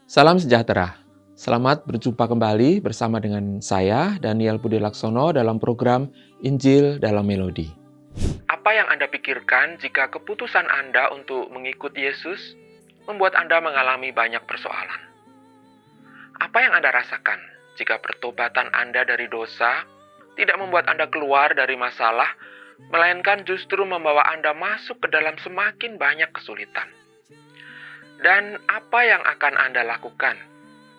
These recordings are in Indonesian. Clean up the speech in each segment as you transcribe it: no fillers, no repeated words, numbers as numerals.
Salam sejahtera. Selamat berjumpa kembali bersama dengan saya, Daniel Budi Laksono, dalam program Injil dalam Melodi. Apa yang Anda pikirkan jika keputusan Anda untuk mengikut Yesus membuat Anda mengalami banyak persoalan? Apa yang Anda rasakan jika pertobatan Anda dari dosa tidak membuat Anda keluar dari masalah, melainkan justru membawa Anda masuk ke dalam semakin banyak kesulitan? Dan apa yang akan Anda lakukan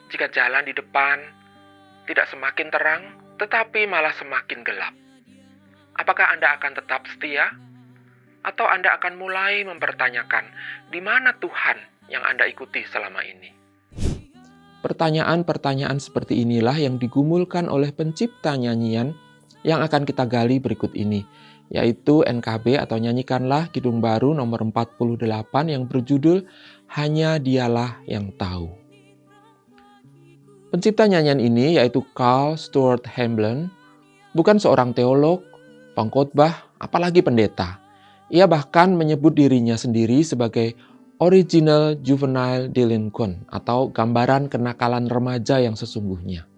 jika jalan di depan tidak semakin terang, tetapi malah semakin gelap? Apakah Anda akan tetap setia? Atau Anda akan mulai mempertanyakan, di mana Tuhan yang Anda ikuti selama ini? Pertanyaan-pertanyaan seperti inilah yang digumulkan oleh pencipta nyanyian yang akan kita gali berikut ini, yaitu NKB atau Nyanyikanlah Kidung Baru nomor 48 yang berjudul Hanya Dialah Yang Tahu. Pencipta nyanyian ini yaitu Carl Stuart Hamblen bukan seorang teolog, pengkhotbah, apalagi pendeta. Ia bahkan menyebut dirinya sendiri sebagai original juvenile delinquent atau gambaran kenakalan remaja yang sesungguhnya.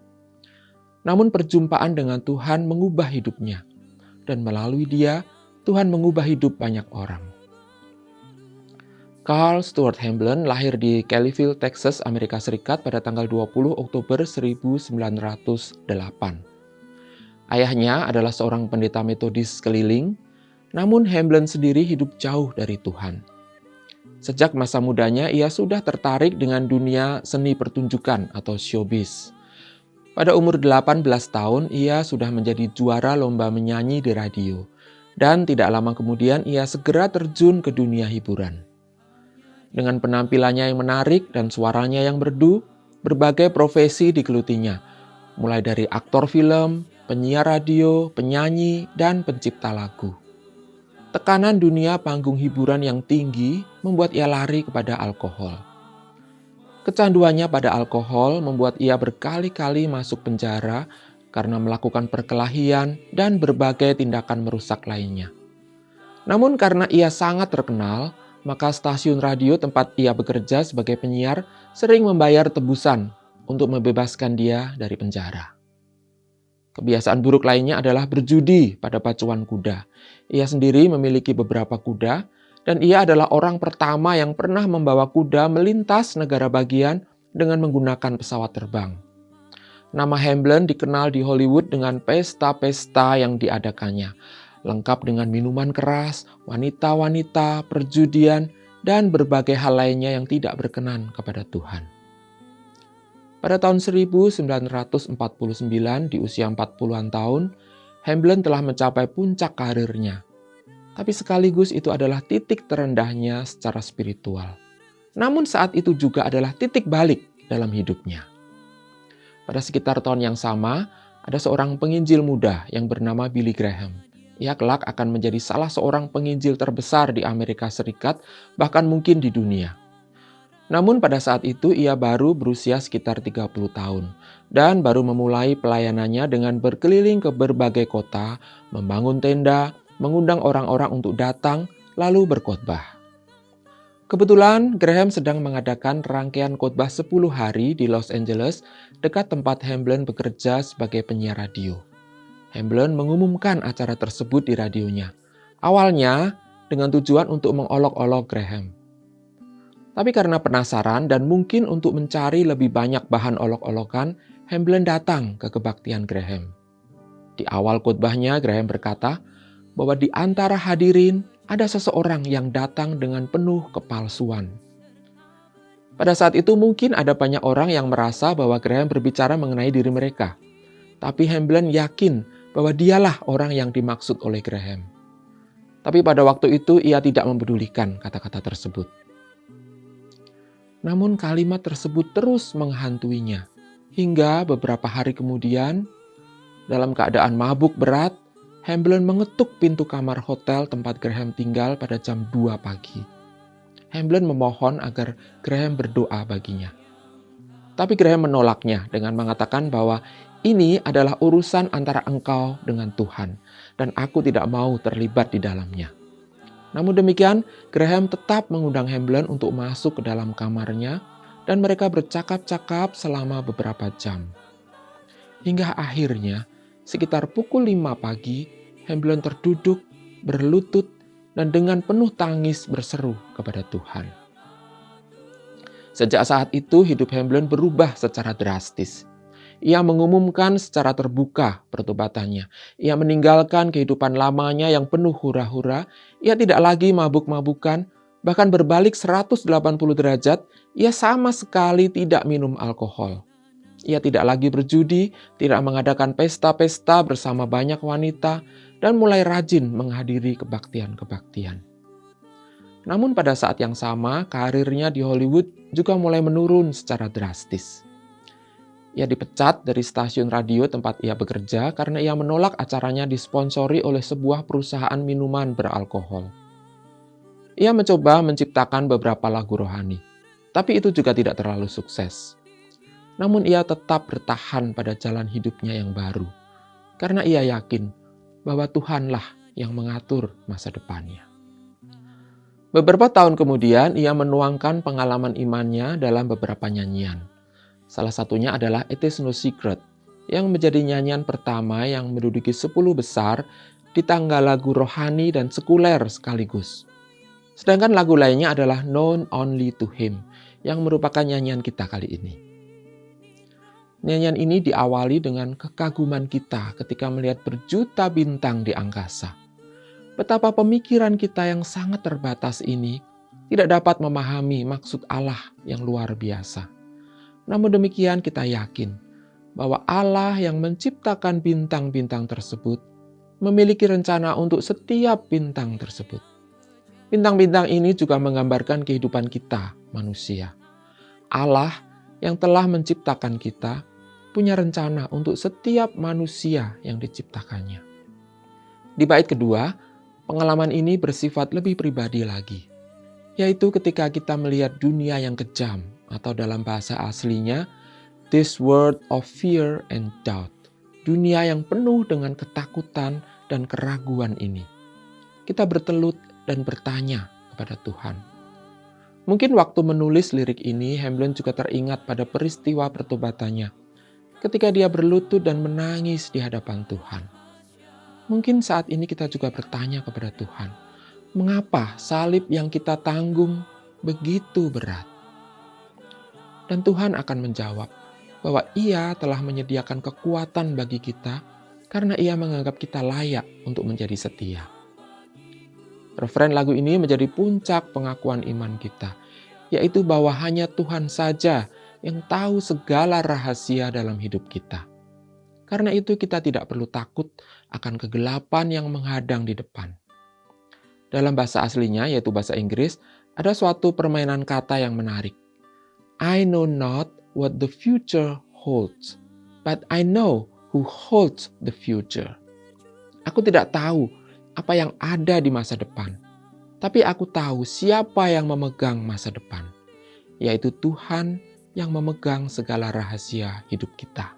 Namun perjumpaan dengan Tuhan mengubah hidupnya, dan melalui dia, Tuhan mengubah hidup banyak orang. Carl Stuart Hamblen lahir di Kellyville, Texas, Amerika Serikat pada tanggal 20 Oktober 1908. Ayahnya adalah seorang pendeta metodis keliling, namun Hamblen sendiri hidup jauh dari Tuhan. Sejak masa mudanya, ia sudah tertarik dengan dunia seni pertunjukan atau showbiz. Pada umur 18 tahun, ia sudah menjadi juara lomba menyanyi di radio. Dan tidak lama kemudian, ia segera terjun ke dunia hiburan. Dengan penampilannya yang menarik dan suaranya yang merdu, berbagai profesi digelutinya, mulai dari aktor film, penyiar radio, penyanyi, dan pencipta lagu. Tekanan dunia panggung hiburan yang tinggi membuat ia lari kepada alkohol. Kecanduannya pada alkohol membuat ia berkali-kali masuk penjara karena melakukan perkelahian dan berbagai tindakan merusak lainnya. Namun karena ia sangat terkenal, maka stasiun radio tempat ia bekerja sebagai penyiar sering membayar tebusan untuk membebaskan dia dari penjara. Kebiasaan buruk lainnya adalah berjudi pada pacuan kuda. Ia sendiri memiliki beberapa kuda, dan ia adalah orang pertama yang pernah membawa kuda melintas negara bagian dengan menggunakan pesawat terbang. Nama Hamblen dikenal di Hollywood dengan pesta-pesta yang diadakannya, lengkap dengan minuman keras, wanita-wanita, perjudian, dan berbagai hal lainnya yang tidak berkenan kepada Tuhan. Pada tahun 1949, di usia 40-an tahun, Hamblen telah mencapai puncak karirnya. Tapi sekaligus itu adalah titik terendahnya secara spiritual. Namun saat itu juga adalah titik balik dalam hidupnya. Pada sekitar tahun yang sama, ada seorang penginjil muda yang bernama Billy Graham. Ia kelak akan menjadi salah seorang penginjil terbesar di Amerika Serikat, bahkan mungkin di dunia. Namun pada saat itu ia baru berusia sekitar 30 tahun dan baru memulai pelayanannya dengan berkeliling ke berbagai kota, membangun tenda, mengundang orang-orang untuk datang, lalu berkhotbah. Kebetulan Graham sedang mengadakan rangkaian khotbah 10 hari di Los Angeles, dekat tempat Hamblen bekerja sebagai penyiar radio. Hamblen mengumumkan acara tersebut di radionya. Awalnya dengan tujuan untuk mengolok-olok Graham. Tapi karena penasaran dan mungkin untuk mencari lebih banyak bahan olok-olokan, Hamblen datang ke kebaktian Graham. Di awal khotbahnya, Graham berkata bahwa di antara hadirin ada seseorang yang datang dengan penuh kepalsuan. Pada saat itu mungkin ada banyak orang yang merasa bahwa Graham berbicara mengenai diri mereka. Tapi Hamblen yakin bahwa dialah orang yang dimaksud oleh Graham. Tapi pada waktu itu ia tidak mempedulikan kata-kata tersebut. Namun kalimat tersebut terus menghantuinya. Hingga beberapa hari kemudian, dalam keadaan mabuk berat, Hamblen mengetuk pintu kamar hotel tempat Graham tinggal pada jam 2 pagi. Hamblen memohon agar Graham berdoa baginya. Tapi Graham menolaknya dengan mengatakan bahwa ini adalah urusan antara engkau dengan Tuhan, dan aku tidak mau terlibat di dalamnya. Namun demikian, Graham tetap mengundang Hamblen untuk masuk ke dalam kamarnya, dan mereka bercakap-cakap selama beberapa jam. Hingga akhirnya, sekitar pukul 5 pagi, Hamblen terduduk, berlutut, dan dengan penuh tangis berseru kepada Tuhan. Sejak saat itu, hidup Hamblen berubah secara drastis. Ia mengumumkan secara terbuka pertobatannya. Ia meninggalkan kehidupan lamanya yang penuh hura-hura. Ia tidak lagi mabuk-mabukan, bahkan berbalik 180 derajat, ia sama sekali tidak minum alkohol. Ia tidak lagi berjudi, tidak mengadakan pesta-pesta bersama banyak wanita, dan mulai rajin menghadiri kebaktian-kebaktian. Namun pada saat yang sama, karirnya di Hollywood juga mulai menurun secara drastis. Ia dipecat dari stasiun radio tempat ia bekerja karena ia menolak acaranya disponsori oleh sebuah perusahaan minuman beralkohol. Ia mencoba menciptakan beberapa lagu rohani, tapi itu juga tidak terlalu sukses. Namun ia tetap bertahan pada jalan hidupnya yang baru, karena ia yakin bahwa Tuhanlah yang mengatur masa depannya. Beberapa tahun kemudian, ia menuangkan pengalaman imannya dalam beberapa nyanyian. Salah satunya adalah It Is No Secret, yang menjadi nyanyian pertama yang menduduki 10 besar di tangga lagu rohani dan sekuler sekaligus. Sedangkan lagu lainnya adalah Known Only to Him, yang merupakan nyanyian kita kali ini. Nyanyian ini diawali dengan kekaguman kita ketika melihat berjuta bintang di angkasa. Betapa pemikiran kita yang sangat terbatas ini tidak dapat memahami maksud Allah yang luar biasa. Namun demikian kita yakin bahwa Allah yang menciptakan bintang-bintang tersebut memiliki rencana untuk setiap bintang tersebut. Bintang-bintang ini juga menggambarkan kehidupan kita, manusia. Allah yang telah menciptakan kita punya rencana untuk setiap manusia yang diciptakannya. Di bait kedua, pengalaman ini bersifat lebih pribadi lagi, yaitu ketika kita melihat dunia yang kejam, atau dalam bahasa aslinya, this world of fear and doubt. Dunia yang penuh dengan ketakutan dan keraguan ini. Kita bertelut dan bertanya kepada Tuhan. Mungkin waktu menulis lirik ini, Hamblen juga teringat pada peristiwa pertobatannya, ketika dia berlutut dan menangis di hadapan Tuhan. Mungkin saat ini kita juga bertanya kepada Tuhan, mengapa salib yang kita tanggung begitu berat? Dan Tuhan akan menjawab bahwa Ia telah menyediakan kekuatan bagi kita karena Ia menganggap kita layak untuk menjadi setia. Referen lagu ini menjadi puncak pengakuan iman kita, yaitu bahwa hanya Tuhan saja yang tahu segala rahasia dalam hidup kita. Karena itu kita tidak perlu takut akan kegelapan yang menghadang di depan. Dalam bahasa aslinya, yaitu bahasa Inggris, ada suatu permainan kata yang menarik. I know not what the future holds, but I know who holds the future. Aku tidak tahu apa yang ada di masa depan, tapi aku tahu siapa yang memegang masa depan, yaitu Tuhan yang memegang segala rahasia hidup kita.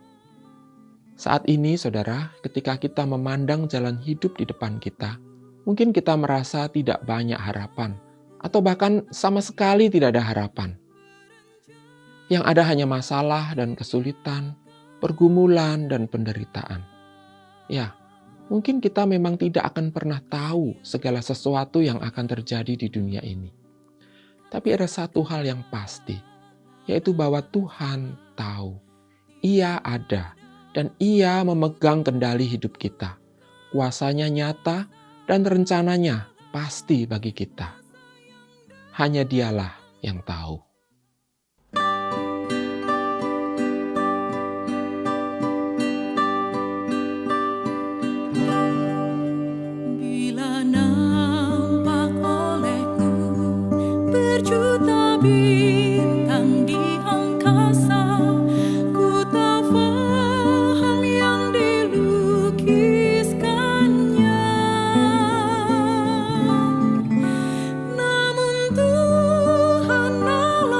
Saat ini, saudara, ketika kita memandang jalan hidup di depan kita, mungkin kita merasa tidak banyak harapan, atau bahkan sama sekali tidak ada harapan. Yang ada hanya masalah dan kesulitan, pergumulan dan penderitaan. Ya, mungkin kita memang tidak akan pernah tahu segala sesuatu yang akan terjadi di dunia ini. Tapi ada satu hal yang pasti, yaitu bahwa Tuhan tahu. Ia ada, dan Ia memegang kendali hidup kita. Kuasanya nyata, dan rencananya pasti bagi kita. Hanya Dialah yang tahu. Bintang di angkasa, ku tak faham yang dilukiskannya. Namun Tuhan Allah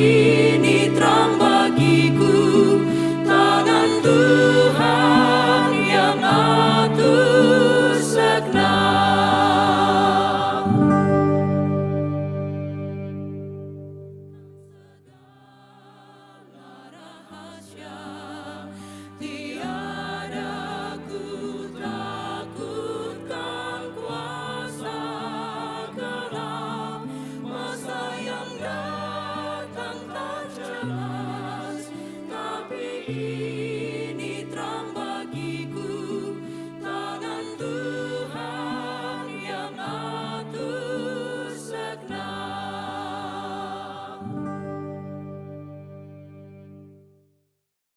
kasih